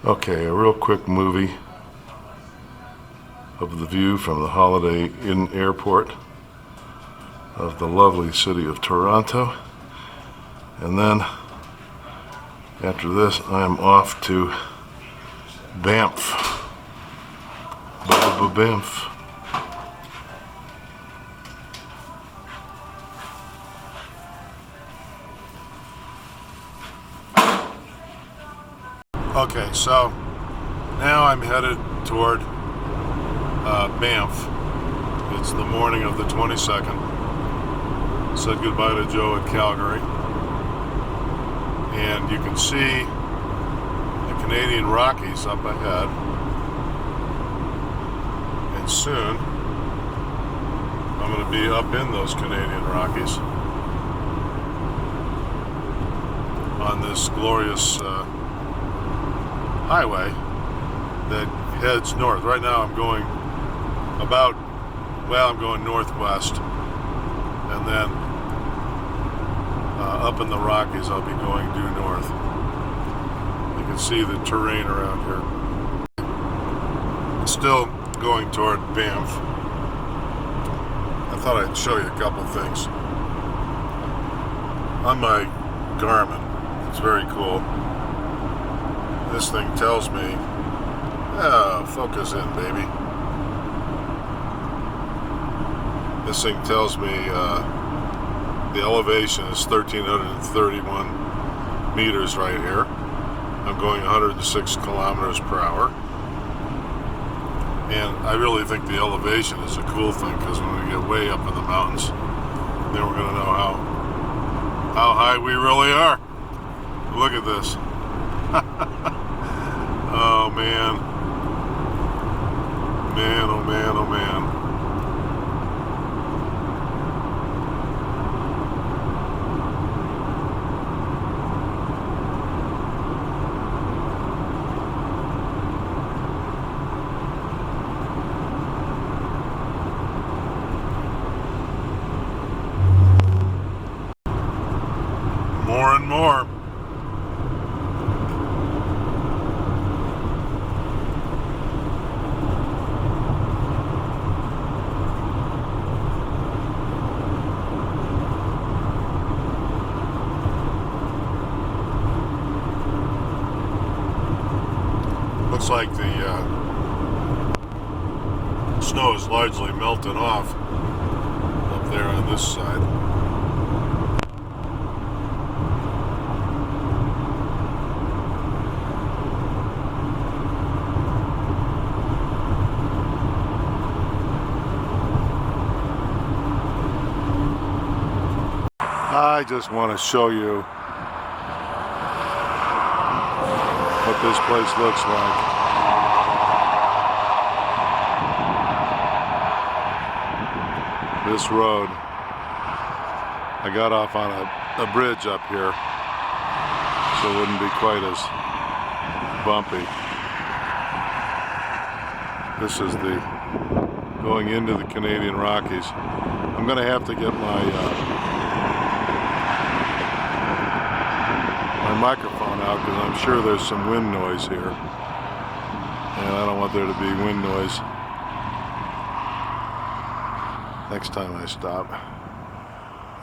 Okay, a real quick movie of the view from the Holiday Inn Airport of the lovely city of Toronto. And then after this, I'm off to Banff. Banff. Okay, so now I'm headed toward Banff. It's the morning of the 22nd. Said goodbye to Joe at Calgary. And you can see the Canadian Rockies up ahead. And soon, I'm going to be up in those Canadian Rockies on this glorious highway that heads north. Right now I'm going I'm going northwest, and then up in the Rockies I'll be going due north. You can see the terrain around here. Still going toward Banff. I thought I'd show you a couple things. On my Garmin, it's very cool. This thing tells me, focus in, baby. This thing tells me the elevation is 1,331 meters right here. I'm going 106 kilometers per hour. And I really think the elevation is a cool thing, because when we get way up in the mountains, then we're going to know how high we really are. Look at this. Oh man. Man, oh man, oh man. More and more. Looks like the snow is largely melted off up there on this side. I just want to show you what this place looks like. This road, I got off on a bridge up here, so it wouldn't be quite as bumpy. This is the going into the Canadian Rockies. I'm going to have to get my microphone out, because I'm sure there's some wind noise here, and I don't want there to be wind noise next time I stop.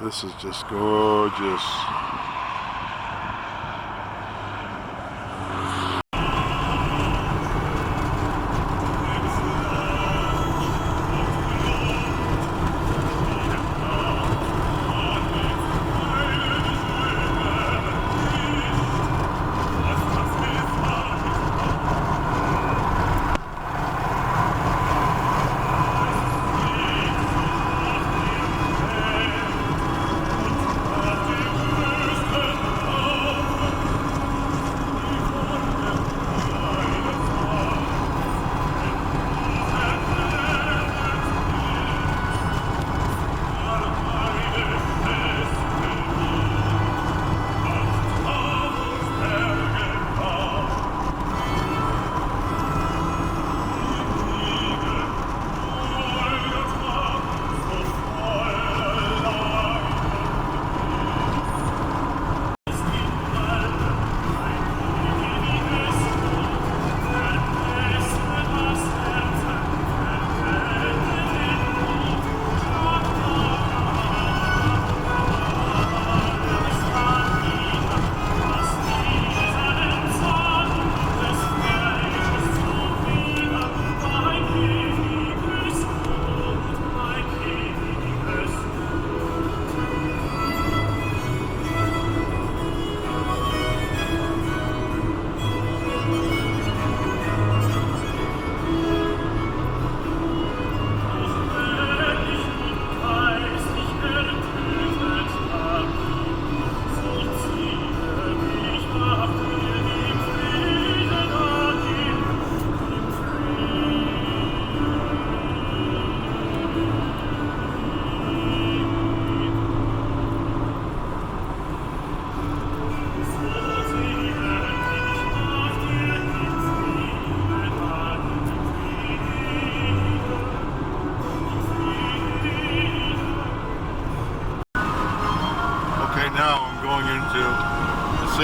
This is just gorgeous.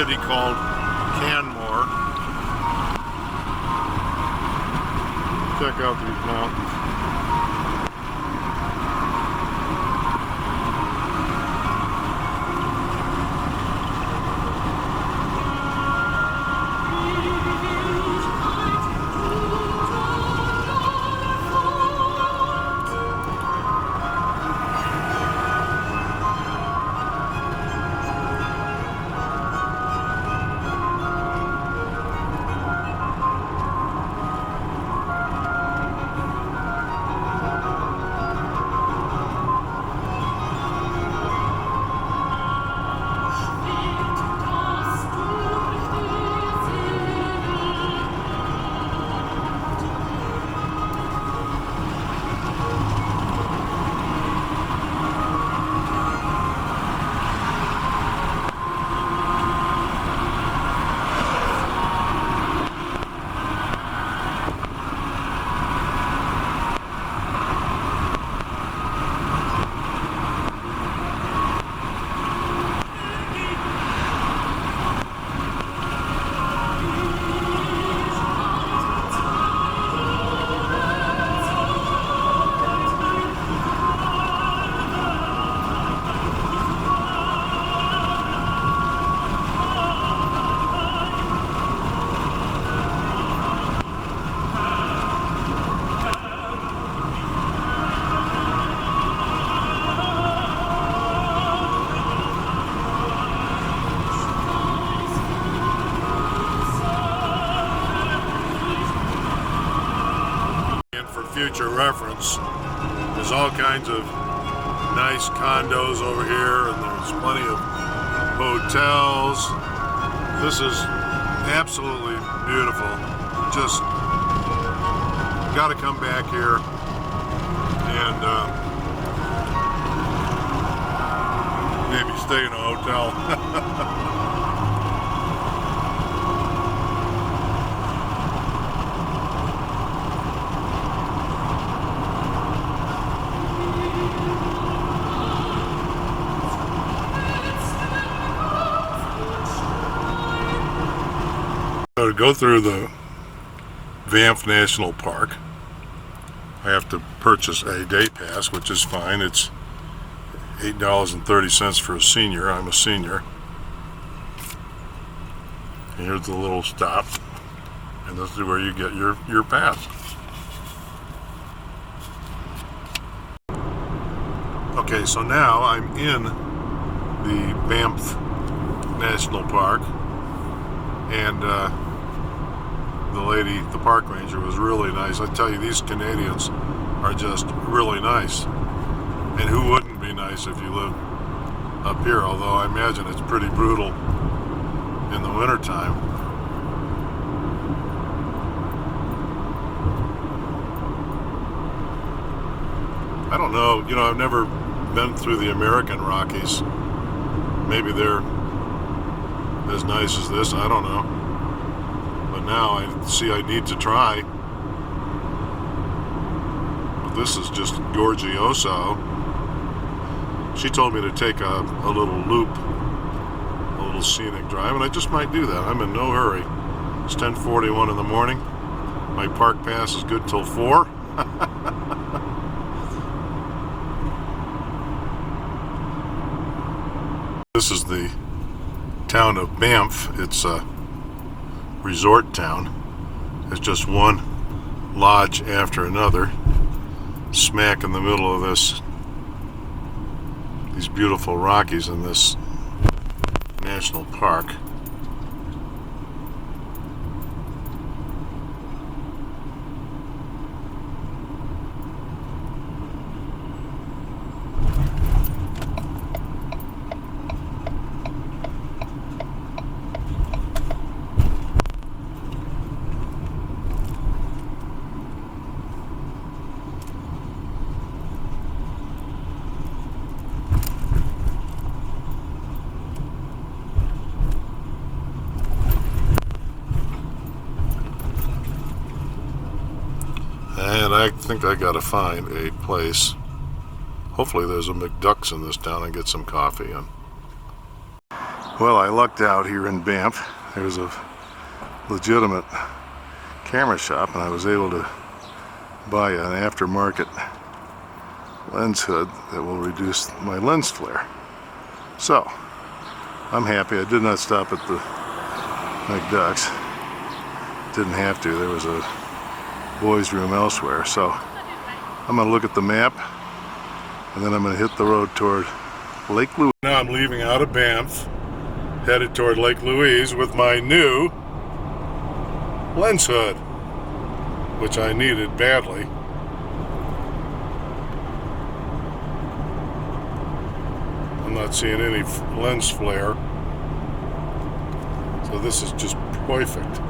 city called Canmore. Check out these mountains. Future reference, there's all kinds of nice condos over here, and there's plenty of hotels. This is absolutely beautiful. Just got to come back here and maybe stay in a hotel. So to go through the Banff National Park, I have to purchase a day pass, which is fine. It's $8.30 for a senior. I'm a senior. And here's the little stop, and this is where you get your pass. Okay, so now I'm in the Banff National Park, and the park ranger was really nice. I tell you, these Canadians are just really nice. And who wouldn't be nice if you live up here? Although I imagine it's pretty brutal in the wintertime. I don't know, you know, I've never been through the American Rockies. Maybe they're as nice as this, I don't know. But now I see I need to try. But this is just gorgioso. She told me to take a little loop, a little scenic drive, and I just might do that. I'm in no hurry. It's 10:41 in the morning. My park pass is good till 4. This is the town of Banff. It's a resort town. It's just one lodge after another, smack in the middle of these beautiful Rockies in this national park. And I think I gotta find a place. Hopefully there's a McDuck's in this town and get some coffee. And Well, I lucked out here in Banff. There's a legitimate camera shop, and I was able to buy an aftermarket lens hood that will reduce my lens flare. So, I'm happy. I did not stop at the McDuck's. Didn't have to. There was a boys' room elsewhere. So, I'm going to look at the map, and then I'm going to hit the road toward Lake Louise. Now I'm leaving out of Banff, headed toward Lake Louise with my new lens hood, which I needed badly. I'm not seeing any lens flare, so this is just perfect.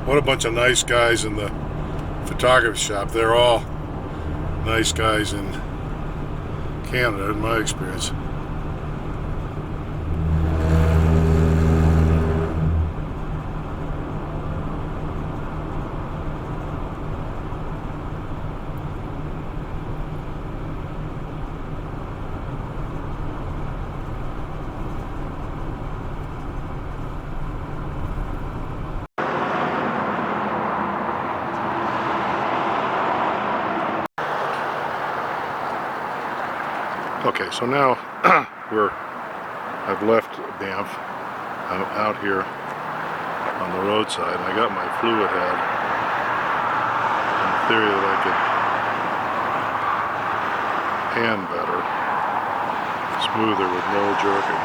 What a bunch of nice guys in the photography shop. They're all nice guys in Canada, in my experience. Okay, so now I've left Banff. I'm out here on the roadside. I got my fluid head in the theory that I could pan better, smoother with no jerking.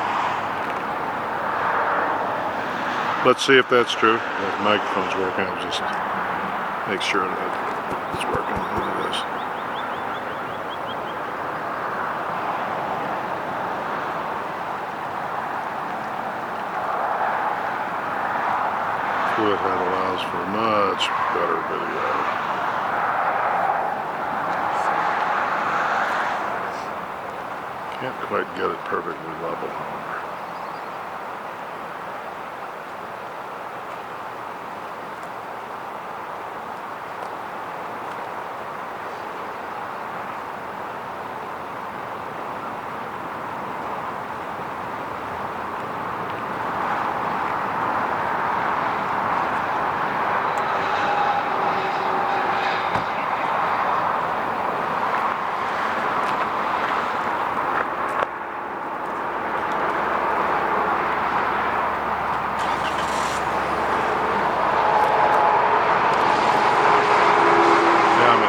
Let's see if that's true. The microphone's working. I'll just make sure that it's working. Look at this. Fluid head allows for much better video. Can't quite get it perfectly level, however.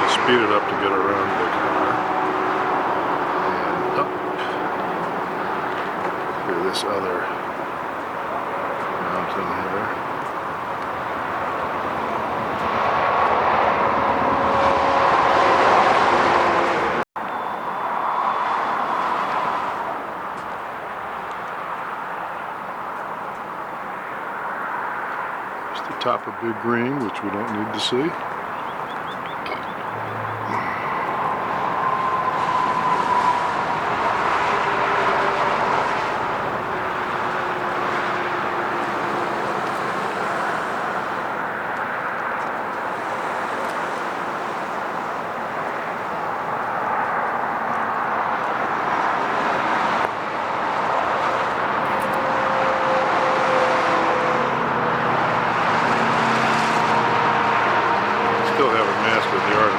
Speed it up to get around the car and up to this other mountain here. It's the top of Big Green, which we don't need to see.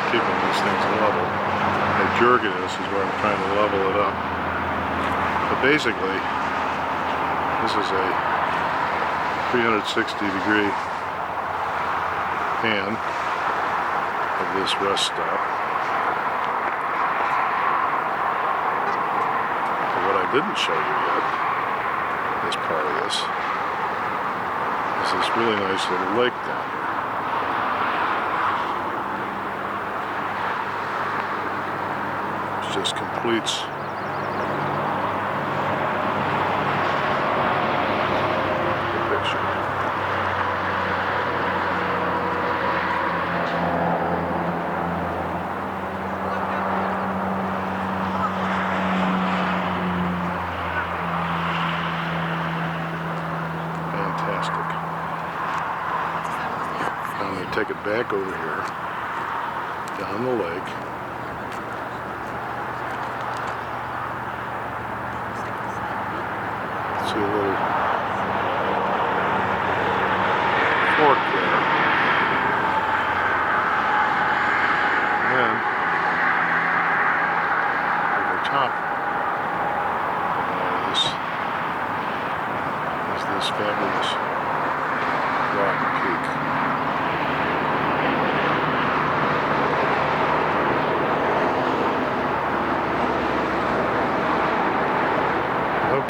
Keeping these things level. The jerkiness is where I'm trying to level it up. But basically, this is a 360-degree pan of this rest stop. But what I didn't show you yet, this part of this, is this really nice little lake down here. Just completes the picture. Fantastic. Now I'm going to take it back over here, down the lake. See a little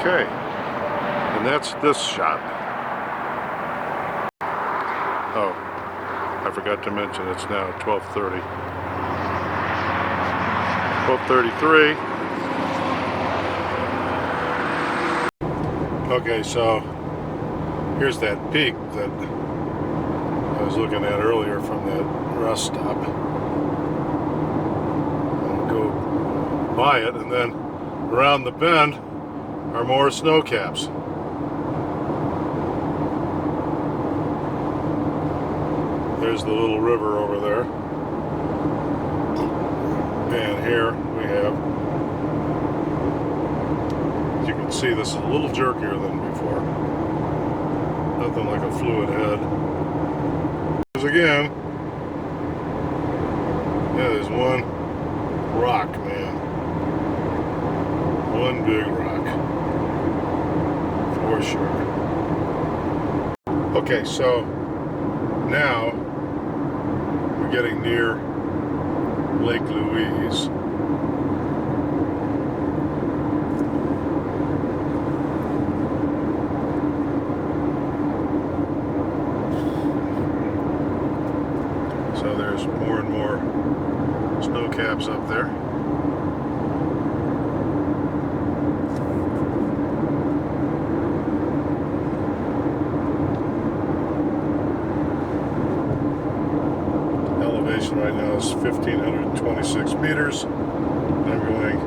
Okay, and that's this shot. Oh, I forgot to mention it's now 12:30. 12:33. Okay, so here's that peak that I was looking at earlier from that rest stop. I'll go by it, and then around the bend are more snow caps. There's the little river over there. And here we have, as you can see, this is a little jerkier than before. Nothing like a fluid head. Because again, yeah, there's one rock, man. One big rock. For sure. Okay, so now we're getting near Lake Louise. So there's more and more snow caps up there. Elevation right now is 1,526 meters. I'm going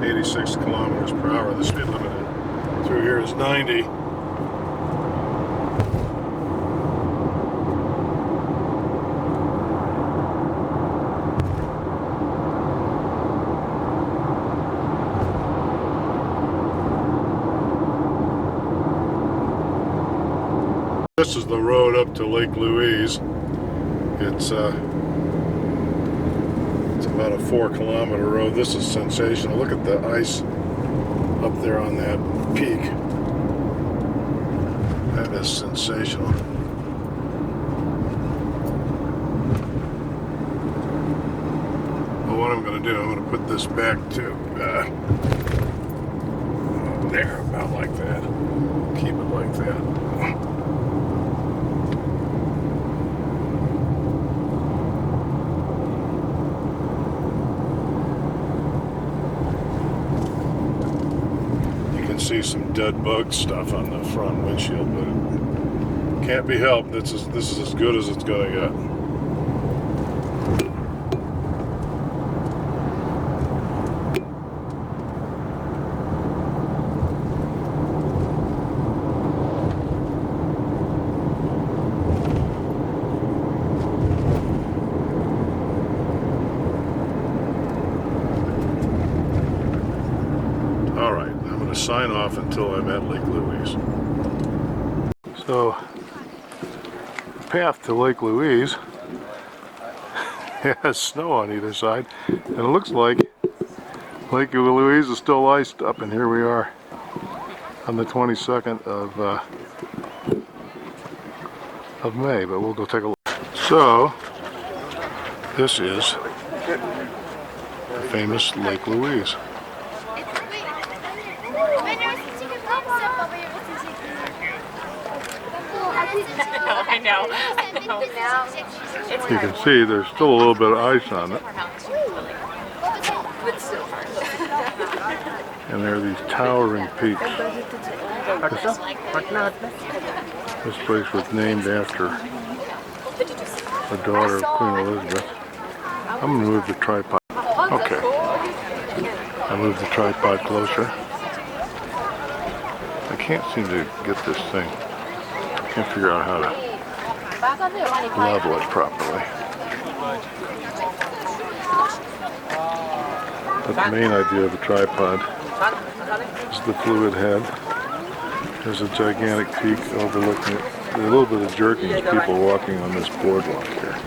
86 kilometers per hour. The speed limit through here is 90. This is the road up to Lake Louise. It's about a 4-kilometer road. This is sensational. Look at the ice up there on that peak. That is sensational. Well, what I'm going to do, I'm going to put this back to there, about like that. Keep it like that. See some dead bug stuff on the front windshield, but it can't be helped. This is as good as it's gonna get. Sign off until I'm at Lake Louise. So, the path to Lake Louise has snow on either side, and it looks like Lake Louise is still iced up, and here we are on the 22nd of May, but we'll go take a look. So, this is the famous Lake Louise. I know. You can see there's still a little bit of ice on it. And there are these towering peaks. This place was named after the daughter of Queen Elizabeth. I'm going to move the tripod. Okay. I moved the tripod closer. I can't seem to get this thing. Can't figure out how to level it properly. But the main idea of the tripod is the fluid head. There's a gigantic peak overlooking it. There's a little bit of jerking as people walking on this boardwalk here.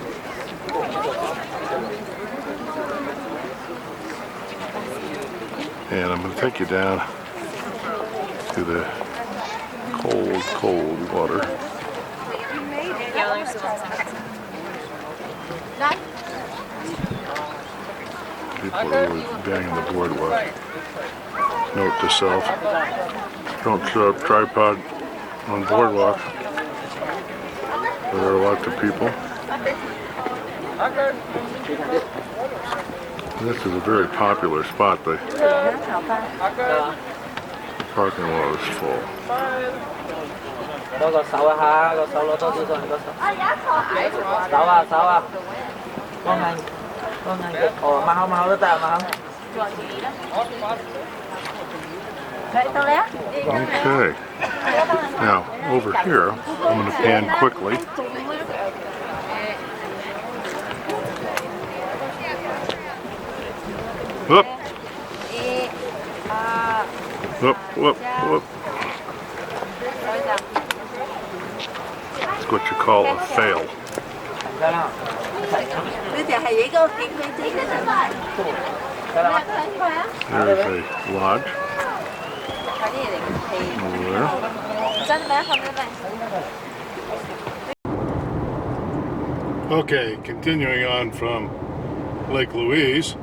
And I'm going to take you down to the cold water. People are really banging the boardwalk. Note to self, don't throw a tripod on boardwalk. There are lots of people. This is a very popular spot. The parking lot is full. Okay. Now, over here, I'm going to pan quickly. Whoop. Whoop, whoop, whoop. That's what you call a fail. There's a lodge. Over there. Okay, continuing on from Lake Louise,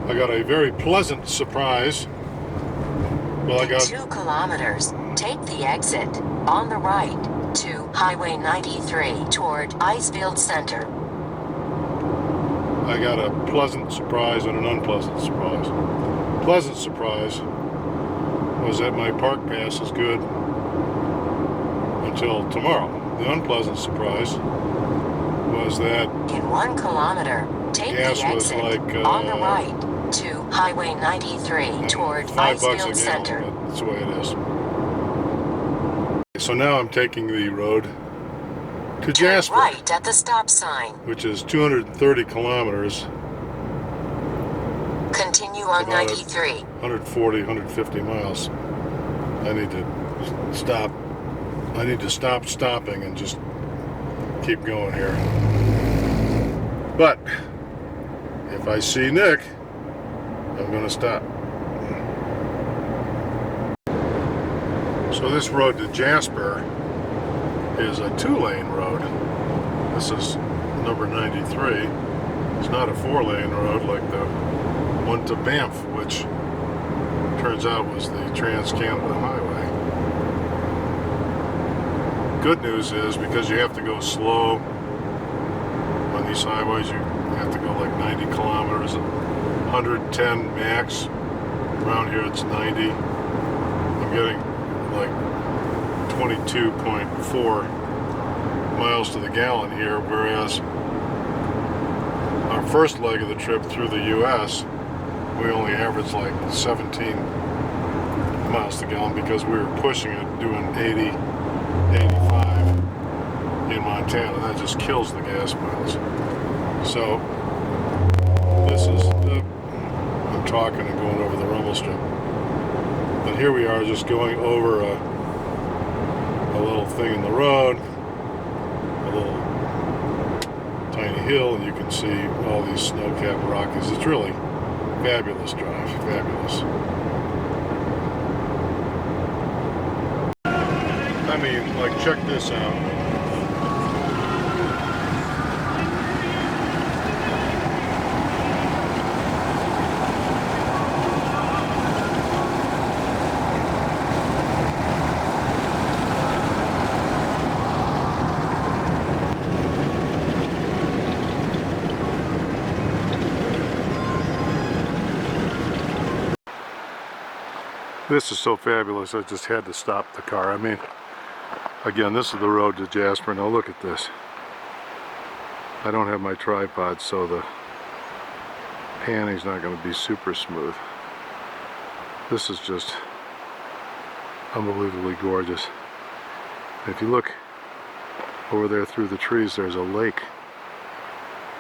I got a very pleasant surprise. Well, I got 2 kilometers. Take the exit on the right to Highway 93 toward Icefield Center. I got a pleasant surprise and an unpleasant surprise. Pleasant surprise was that my park pass is good until tomorrow. The unpleasant surprise was that in 1 kilometer, take gas the was exit like on the right to Highway 93 toward $5 a Icefield gallon. Center. That's the way it is. So now I'm taking the road to Jasper, Right at the stop sign. which is 230 kilometers, Continue on about 93. 140, 150 miles. I need to stop. I need to stop stopping and just keep going here. But if I see Nick, I'm going to stop. So this road to Jasper is a 2-lane road. This is number 93. It's not a 4-lane road like the one to Banff, which turns out was the Trans-Canada Highway. Good news is, because you have to go slow on these highways, you have to go like 90 kilometers, 110 max. Around here it's 90. I'm getting like 22.4 miles to the gallon here, whereas our first leg of the trip through the U.S., we only averaged like 17 miles to the gallon because we were pushing it, doing 80, 85 in Montana. That just kills the gas miles. So this is I'm talking and going over the rumble strip. But here we are, just going over a little thing in the road, a little tiny hill, and you can see all these snow-capped Rockies. It's really fabulous drive, fabulous. I mean, like, check this out. This is so fabulous, I just had to stop the car. I mean, again, this is the road to Jasper. Now look at this. I don't have my tripod, so the panning's not going to be super smooth. This is just unbelievably gorgeous. If you look over there through the trees, there's a lake.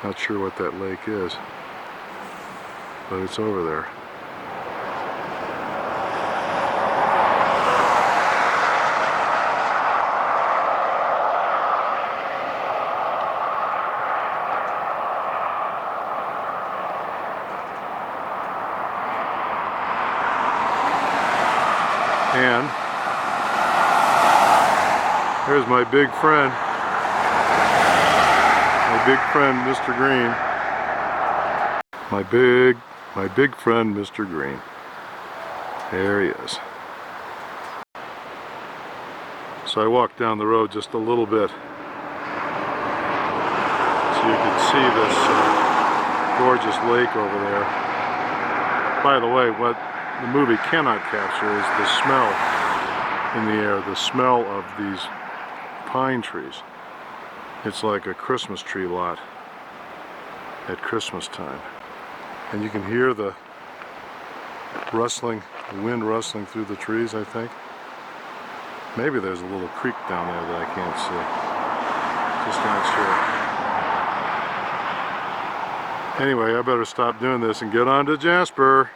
Not sure what that lake is, but it's over there. And there's my big friend, Mr. Green. My big friend, Mr. Green. There he is. So I walked down the road just a little bit so you could see this gorgeous lake over there. By the way, what the movie cannot capture is the smell in the air, the smell of these pine trees. It's like a Christmas tree lot at Christmas time. And you can hear the rustling, the wind rustling through the trees, I think. Maybe there's a little creek down there that I can't see. Just not sure. Anyway, I better stop doing this and get on to Jasper.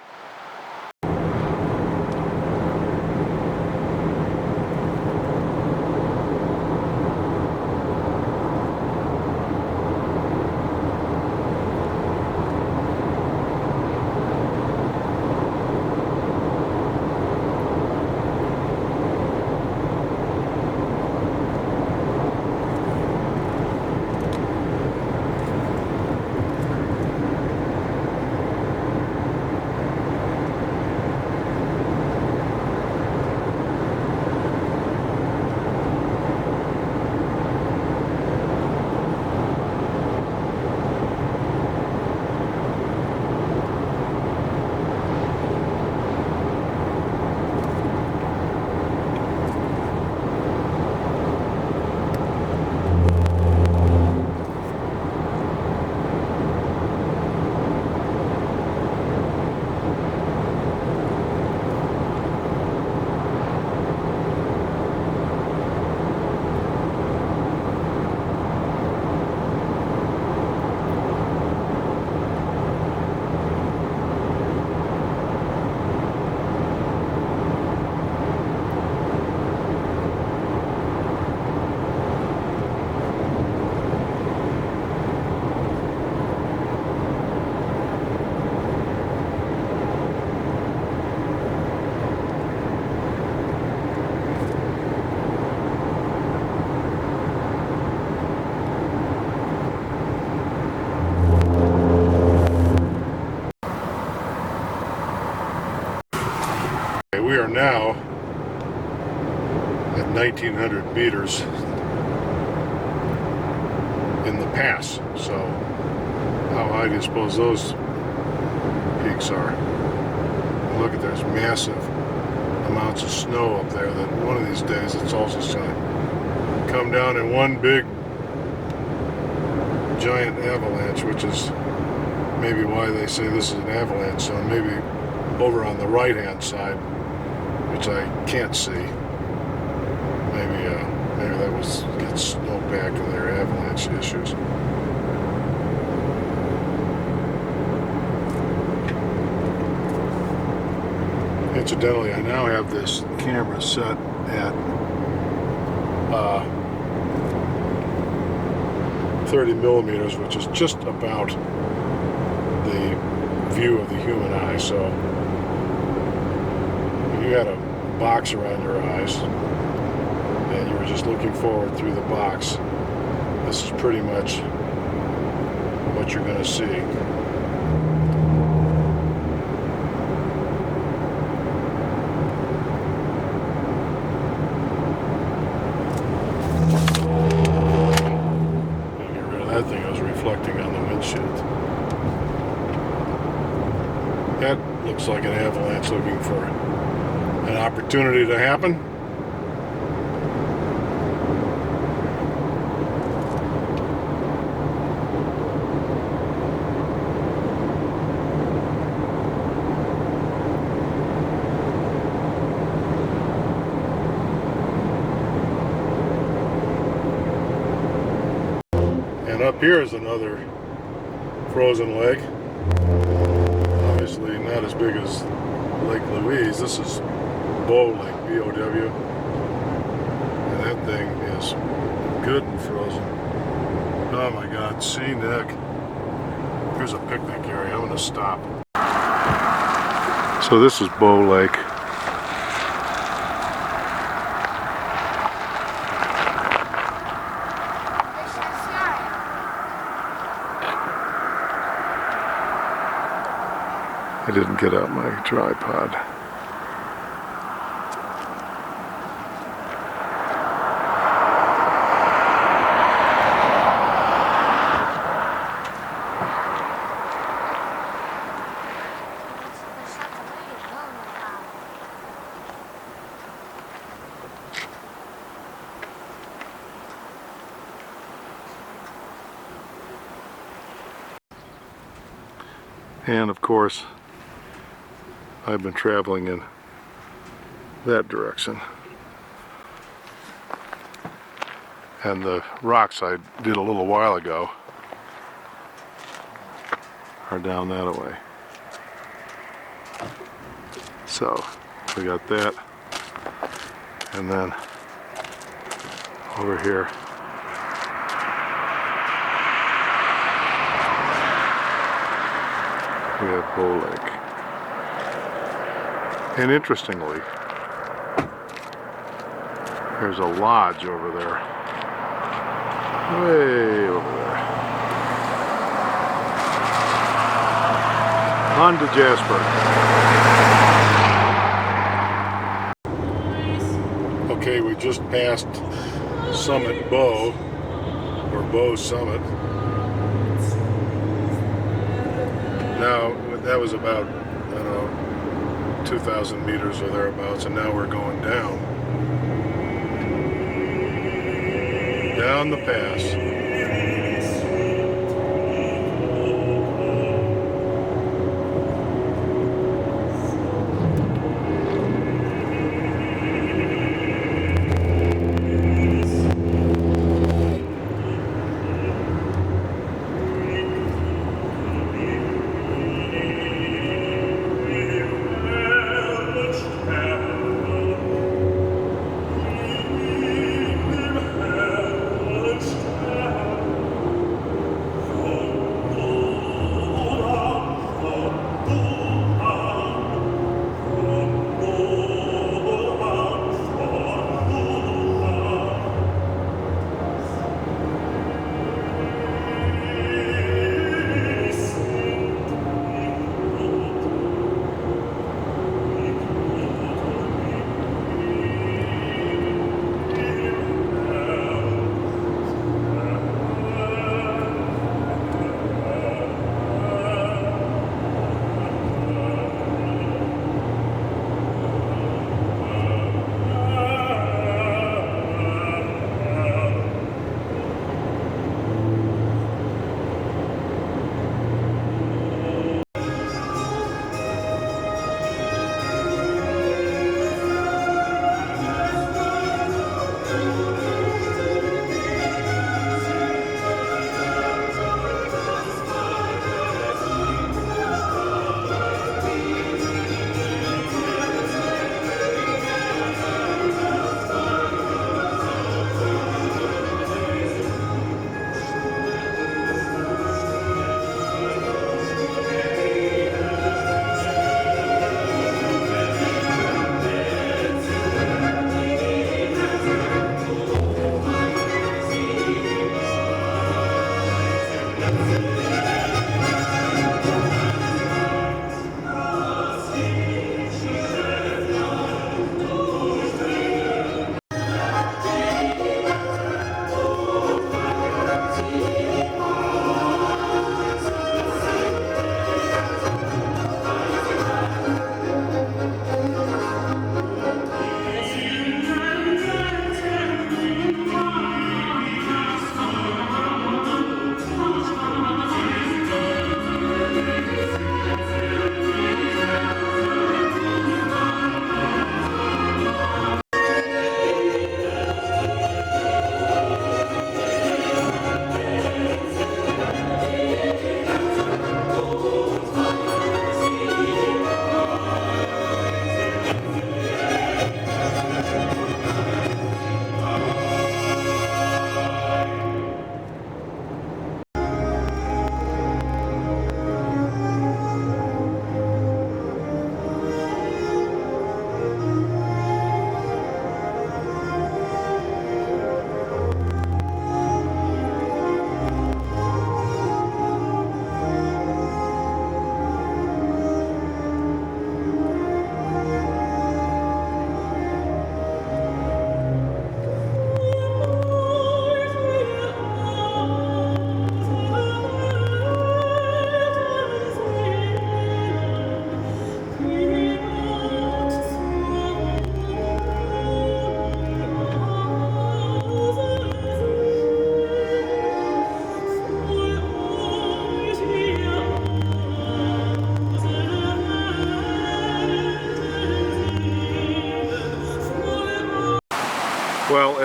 We are now at 1900 meters in the pass. So how high do you suppose those peaks are? Look at, there's massive amounts of snow up there that one of these days it's also going to come down in one big giant avalanche, which is maybe why they say this is an avalanche zone. Maybe over on the right hand side, which I can't see. Maybe that was gets snowpack and their avalanche issues. Incidentally, I now have this camera set at 30 millimeters, which is just about the view of the human eye. So if you had a box around your eyes and you were just looking forward through the box, this is pretty much what you're going to see. Get rid of that thing. It was reflecting on the windshield. That looks like an avalanche looking for an opportunity to happen. And up here is another frozen lake. Obviously not as big as Lake Louise. This is Bow Lake, B-O-W. And that thing is good and frozen. Oh my God, see Nick. Here's a picnic area. I'm gonna stop. So this is Bow Lake. I didn't get out my tripod. And of course, I've been traveling in that direction. And the rocks I did a little while ago are down that way. So we got that, and then over here we have Bow Lake. And interestingly, there's a lodge over there, way over there. On to Jasper. Okay, we just passed Summit Bow, or Bow Summit. Now, that was about, I don't know, 2,000 meters or thereabouts, and now we're going down. Down the pass.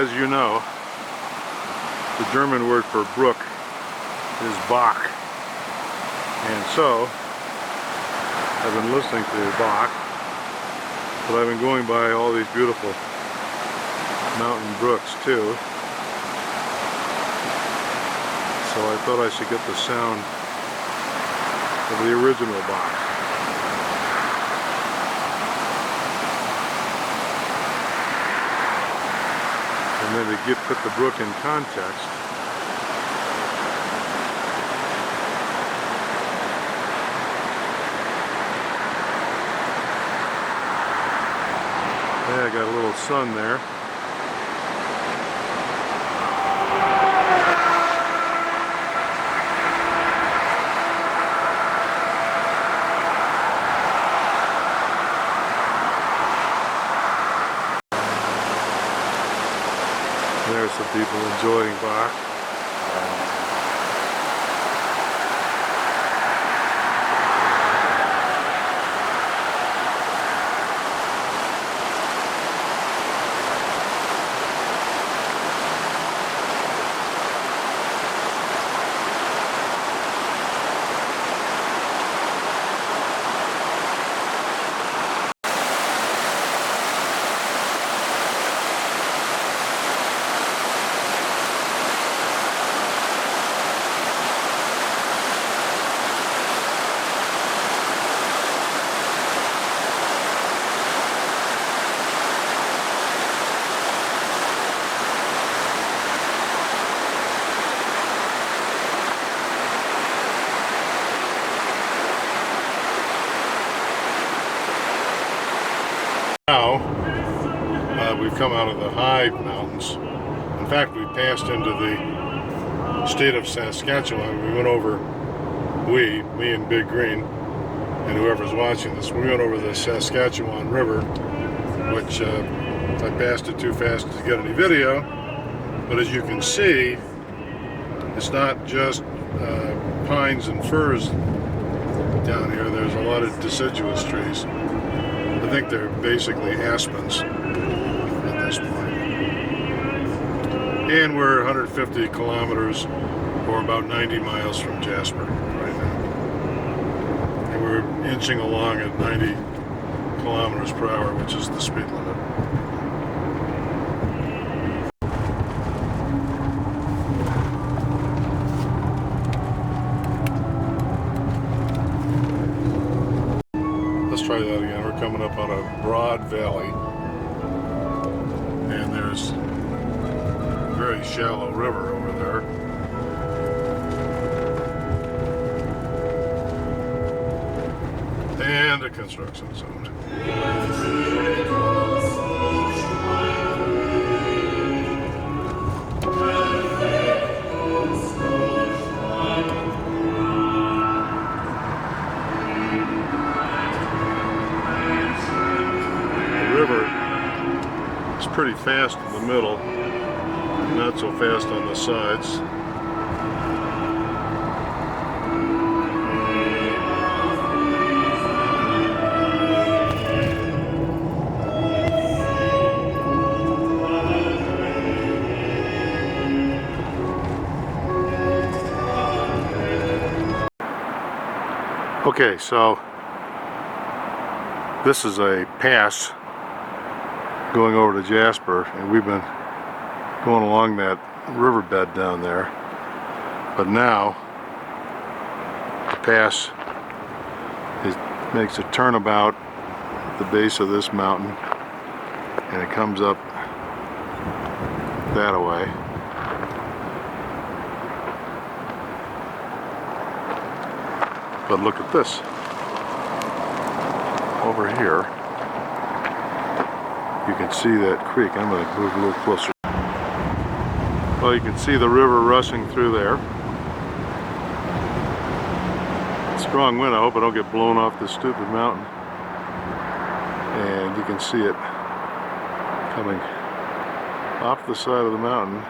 as you know, the German word for brook is Bach. And so, I've been listening to Bach, but I've been going by all these beautiful mountain brooks too. So I thought I should get the sound of the original Bach. And then to put the brook in context, yeah, I got a little sun there. There's some people enjoying Bach. Now, we've come out of the high mountains. In fact, we passed into the state of Saskatchewan. We went over, me and Big Green, and whoever's watching this, we went over the Saskatchewan River, which I passed it too fast to get any video. But as you can see, it's not just pines and firs down here. There's a lot of deciduous trees. I think they're basically aspens at this point. And we're 150 kilometers, or about 90 miles from Jasper right now. And we're inching along at 90 kilometers per hour, which is the speed limit. Let's try that again. We're coming up on a broad valley, and there's a very shallow river over there, and a construction zone. It's pretty fast in the middle, not so fast on the sides. Okay, so this is a pass going over to Jasper, and we've been going along that riverbed down there, but now the pass makes a turnabout at the base of this mountain, and it comes up that way. But look at this over here. You can see that creek. I'm going to move a little closer. Well, you can see the river rushing through there. Strong wind. I hope I don't get blown off this stupid mountain. And you can see it coming off the side of the mountain.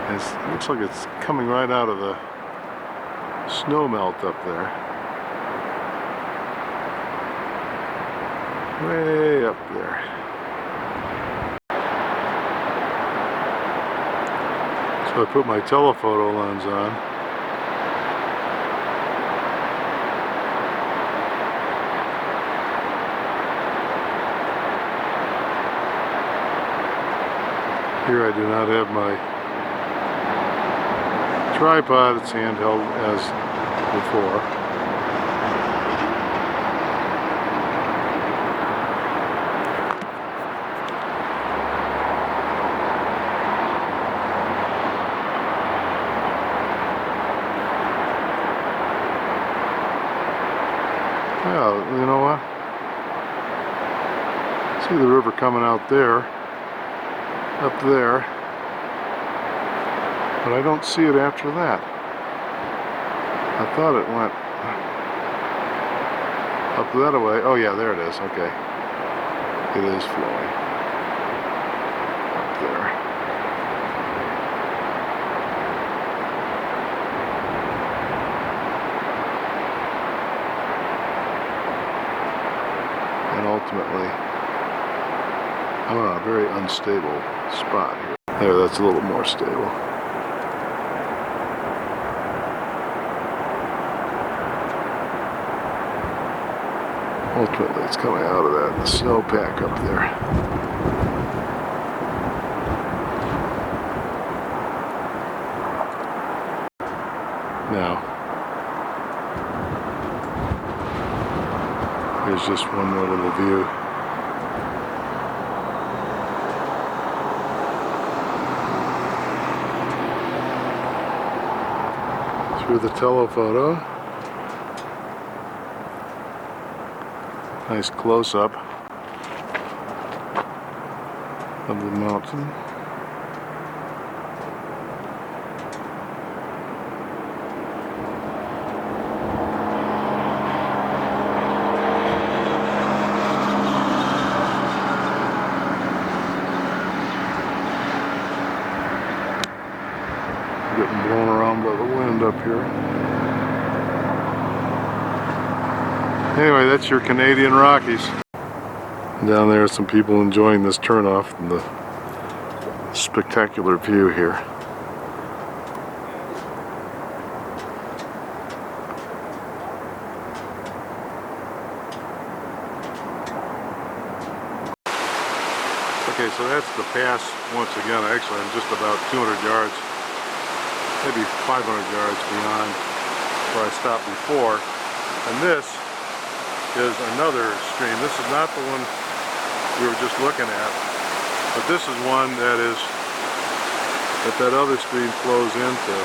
And it looks like it's coming right out of the snow melt up there. Way up there. So I put my telephoto lens on. Here I do not have my tripod, it's handheld as before. Yeah, you know what? See the river coming out there, up there, but I don't see it after that. I thought it went up that way. Oh yeah, there it is. Okay. It is flowing up there. And ultimately, I'm on a very unstable spot here. There, that's a little more stable. Ultimately, it's coming out of that snowpack up there. Now, here's just one more little view. Through the telephoto. Nice close-up of the mountain. Getting blown around by the wind up here. Anyway, that's your Canadian Rockies. Down there, some people enjoying this turnoff and the spectacular view here. Okay, so that's the pass once again. Actually, I'm just about 200 yards, maybe 500 yards beyond where I stopped before. And this is another stream. This is not the one we were just looking at, but this is one that is that other stream flows into,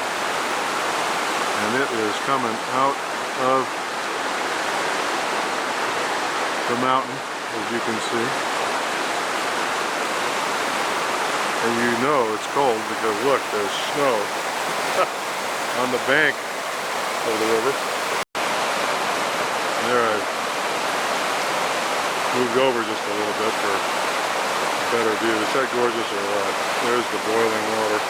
and it is coming out of the mountain, as you can see. And you know it's cold because look, there's snow on the bank of the river. And there I moved over just a little bit for a better view. Is that gorgeous or what? There's the boiling water.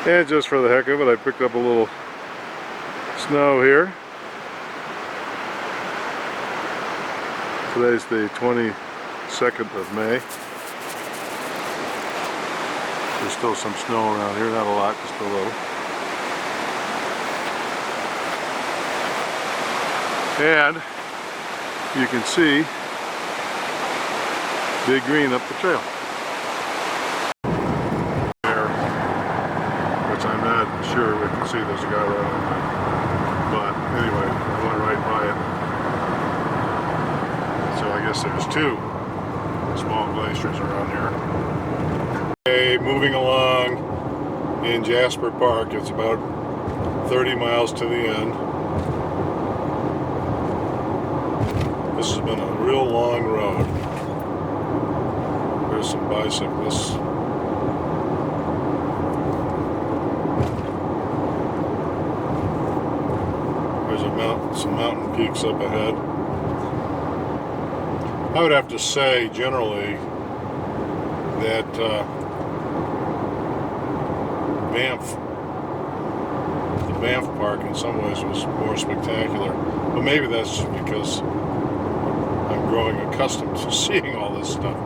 And just for the heck of it, I picked up a little snow here. Today's the 22nd of May. There's still some snow around here, not a lot, just a little. And you can see Big Green up the trail. There, which I'm not sure we can see, there's a guy right on that. But anyway, I went right by it. So I guess there's two small glaciers around here. Okay, moving along in Jasper Park. It's about 30 miles to the end. This has been a real long road. There's some bicyclists. There's some mountain peaks up ahead. I would have to say, generally, that Banff, the Banff Park in some ways was more spectacular. But maybe that's just because I'm growing accustomed to seeing all this stuff.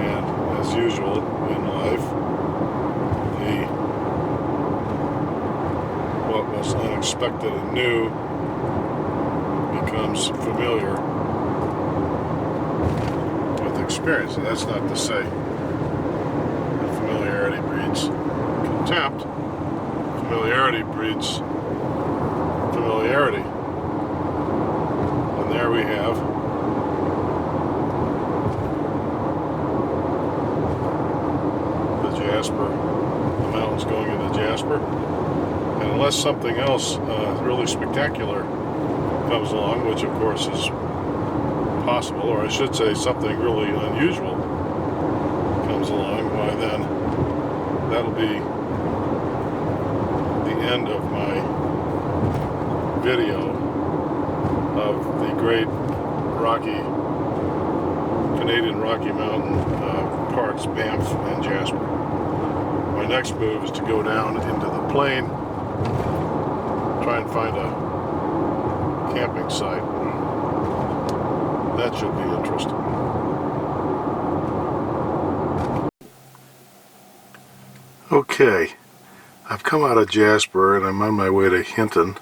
And as usual in life, what was unexpected and new becomes familiar with experience. And that's not to say that familiarity breeds contempt. Familiarity breeds familiarity. And there we have the Jasper, the mountains going into Jasper. And unless something else really spectacular comes along, which of course is possible, or I should say something really unusual comes along, why then that'll be the end of my video of the great Canadian Rocky Mountain parks, Banff and Jasper. My next move is to go down into the plain, try and find a camping site. That should be interesting. Okay, I've come out of Jasper and I'm on my way to Hinton,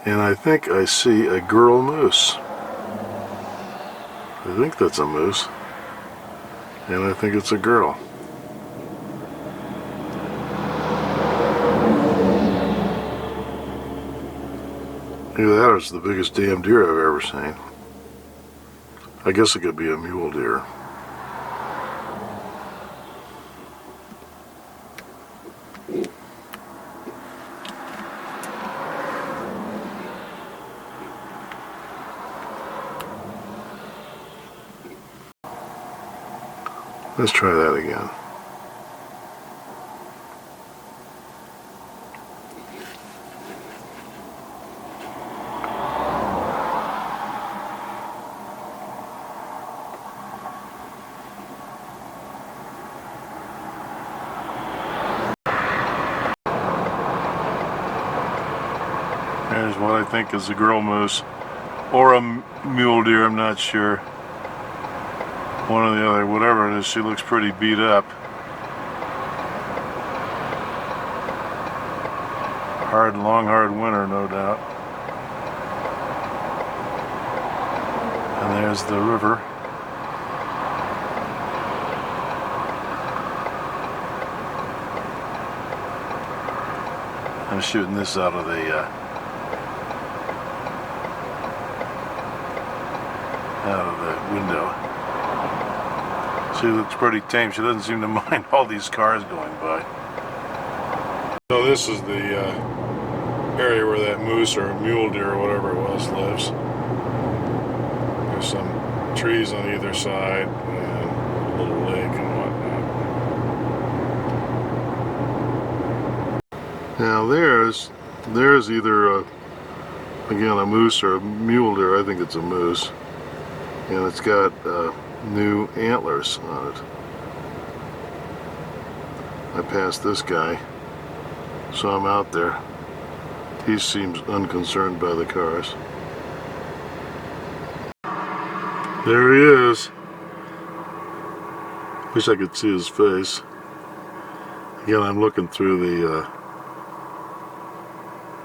and I think I see a girl moose. I think that's a moose, and I think it's a girl. Either that or it's the biggest damn deer I've ever seen. I guess it could be a mule deer. Let's try that again. There's what I think is a girl moose, or a mule deer, I'm not sure. One or the other, whatever it is, she looks pretty beat up. Long, hard winter, no doubt. And there's the river. I'm shooting this out of the window. She looks pretty tame. She doesn't seem to mind all these cars going by. So this is the area where that moose or mule deer or whatever it was lives. There's some trees on either side and a little lake and whatnot. Now there's either again a moose or a mule deer. I think it's a moose, and it's got new antlers on it. I passed this guy, so I'm out there. He seems unconcerned by the cars. There he is. Wish I could see his face. Again, I'm looking through the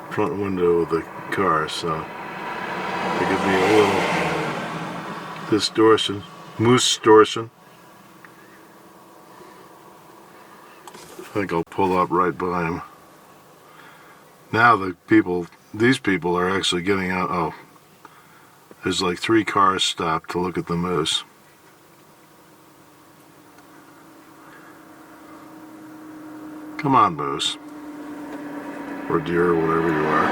front window of the car, so there could be a little distortion. Moose distortion. I think I'll pull up right by him. Now these people are actually getting out. Oh, there's like 3 cars stopped to look at the moose. Come on, moose. Or deer, or whatever you are.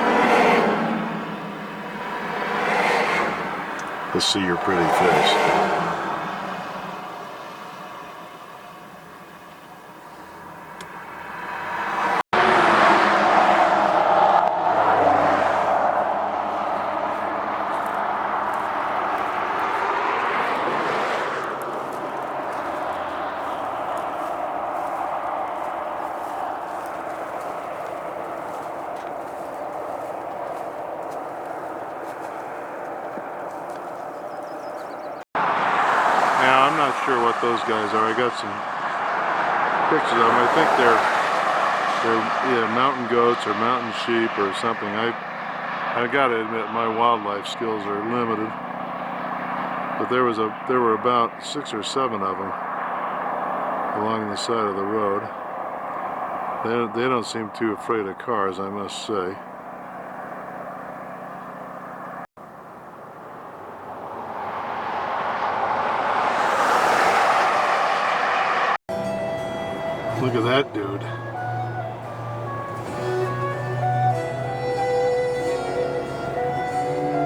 Let's see your pretty face. sure what those guys are. I got some pictures of them. I think they're either mountain goats or mountain sheep or something. I gotta admit my wildlife skills are limited. But there were about 6 or 7 of them along the side of the road. They don't seem too afraid of cars, I must say. Look at that dude.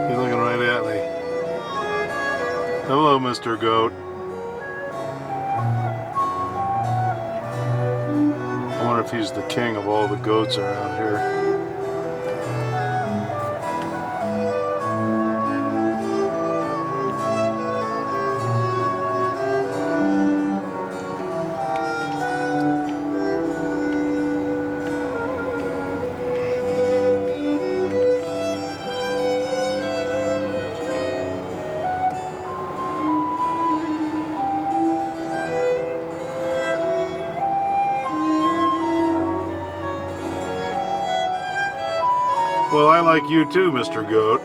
He's looking right at me. Hello, Mr. Goat. I wonder if he's the king of all the goats around here. Well, I like you too, Mr. Goat.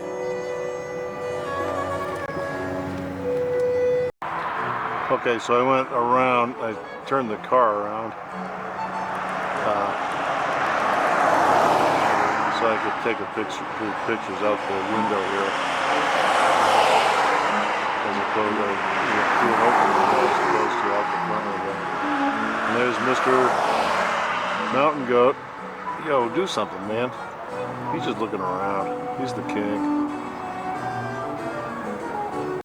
Okay, so I went around, I turned the car around so I could take pictures out the window here. As opposed to do an open window as opposed to out the front window. And there's Mr. Mountain Goat. Yo, do something, man. He's just looking around. He's the king.